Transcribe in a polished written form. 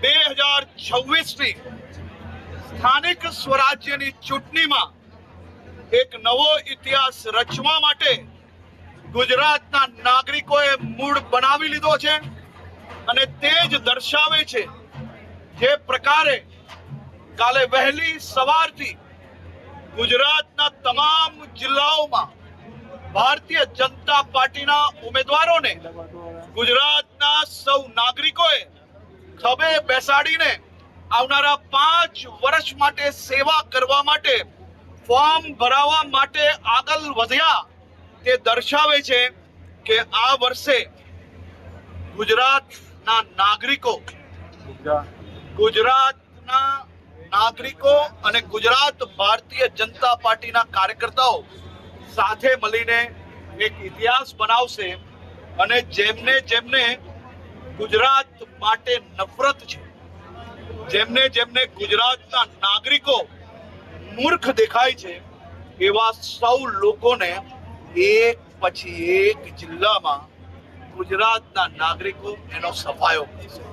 2026ની સ્થાનિક સ્વરાજ્યની ચૂંટણીમાં એક નવો ઇતિહાસ રચવા માટે ગુજરાતના નાગરિકોએ મૂળ બનાવી લીધો છે અને તે જ દર્શાવે છે જે પ્રકારે કાલે વહેલી સવારથી ગુજરાતના તમામ જિલ્લાઓમાં ભારતીય જનતા પાર્ટીના ઉમેદવારોને ગુજરાતના સૌ નાગરિકોએ ખભે બેસાડીને આવનારા 5 વર્ષ માટે સેવા કરવા માટે ફોર્મ ભરાવવા માટે આગળ વધ્યા તે દર્શાવે છે કે આ વર્ષે ગુજરાતના નાગરિકો અને ગુજરાત ભારતીય જનતા પાર્ટીના કાર્યકર્તાઓ સાથે મળીને એક ઇતિહાસ બનાવશે અને જેમને ગુજરાત માટે નફરત છે, જેમને ગુજરાતના નાગરિકો મૂર્ખ દેખાય છે, એવા સૌ લોકોને એક પછી એક જિલ્લામાં ગુજરાતના નાગરિકો એનો સફાયો કરશે।